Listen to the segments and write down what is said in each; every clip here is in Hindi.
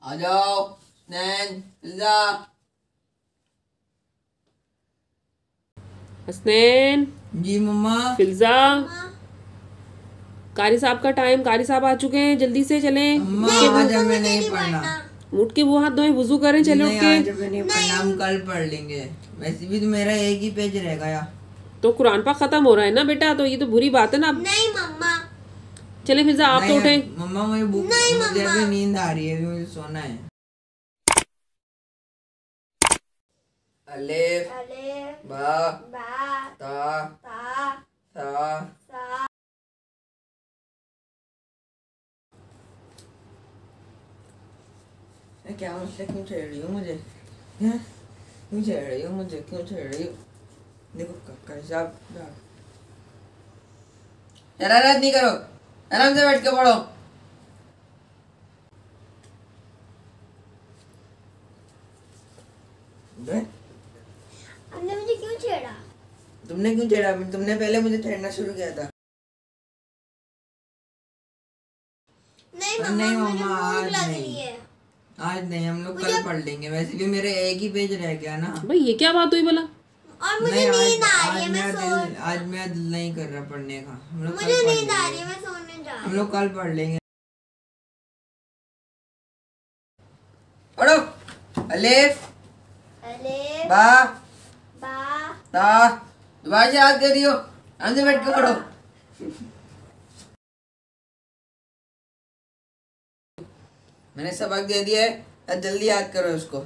आ जाओ। स्नैन पिज्जा। हसनैन। जी मम्मा। फिल्जा। कारी साहब का टाइम, कारी साहब आ चुके हैं, जल्दी से चलें। मम्मा आज हमें नहीं पढ़ना। उठ के वो हाथ धोए, वुजू करें, चले उठ के। आज हमें नहीं पढ़ना, हम कल पढ़ लेंगे। वैसे भी तो मेरा एक ही पेज रहेगा यार। तो कुरान पाक खत्म हो रहा है ना बेटा, तो ये तो बुरी बात है ना। नहीं मम्मा। चले फिल्जा आप तो उठे। मम्मा मुझे अभी नींद आ रही है, अभी मुझे सोना है। अलिफ बा ता सा। क्या मतलब, क्यों छेड़ रही हो मुझे? क्यों छेड़ रही हो मुझे? क्यों छेड़ रही हो? देखो साहब, शरारत नहीं करो, आराम से बैठ के पढ़ो। हमने मुझे क्यों छेड़ा? तुमने क्यों छेड़ा? तुमने पहले मुझे छेड़ना शुरू किया था। नहीं मम्मा आज नहीं। आज नहीं, हम लोग कल पढ़ लेंगे। वैसे भी मेरे एक ही पेज रह गया ना। भाई ये क्या बात हुई भला? और मुझे नींद आ रही है, आज मैं दिल नहीं कर रहा पढ़ने का। हम लोग मुझे नींद आ रही है, मैं सोने जा रही हूं। हम लोग कल पढ़ लेंगे। पढ़ो। अलिफ बा ता। दोबारा से याद कर दियो, आराम से बैठ के पढ़ो। मैंने सबक दे दिया है, अब जल्दी याद करो उसको।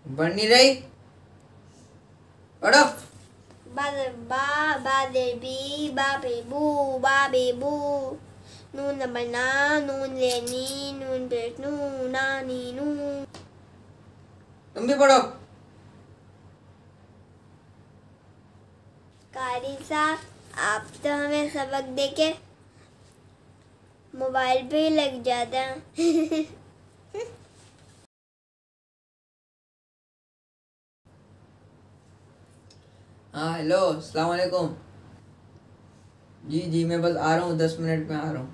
बढ़ नहीं रही, पढ़ो। नून बना नून लेनी नून पेट नू नानी नू। तुम भी पढ़ो। कारी साहब, आप तो हमें सबक देके मोबाइल पे ही लग जाता है। हाँ हेलो, अस्सलाम वालेकुम। जी मैं बस आ रहा हूँ, 10 मिनट में आ रहा हूँ।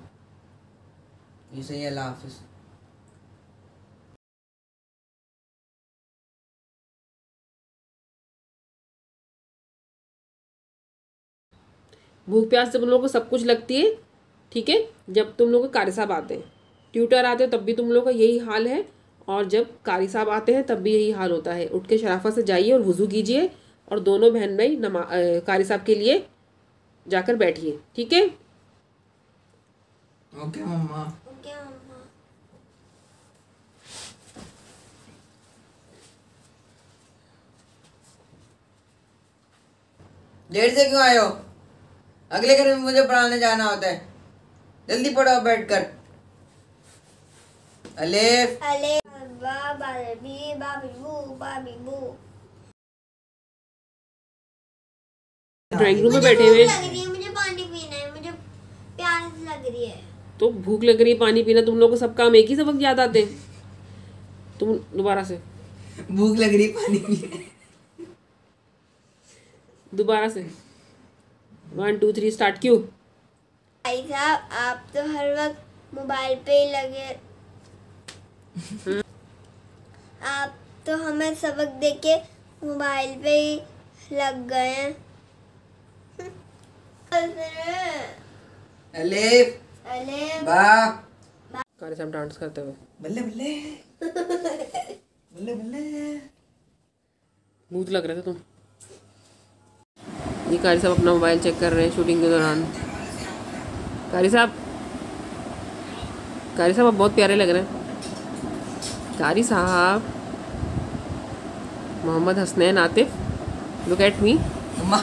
जी सही है, अल्लाह हाफिज। भूख प्यास से तुम लोगों को सब कुछ लगती है, ठीक है। जब तुम लोग कारी साहब आते हैं, ट्यूटर आते हैं, तब भी तुम लोग का यही हाल है। और जब कारी साहब आते हैं तब भी यही हाल होता है। उठ के शराफत से जाइए और वुजू कीजिए और दोनों बहन भाई कारी साहब के लिए जाकर बैठिए, ठीक है। ओके मम्मा। देर से क्यों आए हो? अगले घर में मुझे पढ़ाने जाना होता है। जल्दी पढ़ो बैठकर। अलिफ ड्राइंग रूम में बैठे हुए। मुझे पानी पीना है, मुझे प्यास लग रही है। तो भूख लग रही है, पानी पीना, तुम लोग को सब काम एक ही सबक याद आते हैं। तुम दोबारा से। भूख लग रही, पानी पीना। दोबारा से 1 2 3 स्टार्ट। क्यों भाई साहब, आप तो हर वक्त मोबाइल पे ही लगे। आप तो हमें सबक देके मोबाइल पे ही लग गए हैं। अलिफ बा। कारी साहब डांस करते हुए। बल्ले बल्ले बल्ले बल्ले। भूत लग रहे थे तुम। ये कारी साहब अपना मोबाइल चेक कर रहे हैं शूटिंग के दौरान। कारी साहब आप बहुत प्यारे लग रहे हैं। कारी साहब, Mohammad Hasnain Atif, look at me. Mamma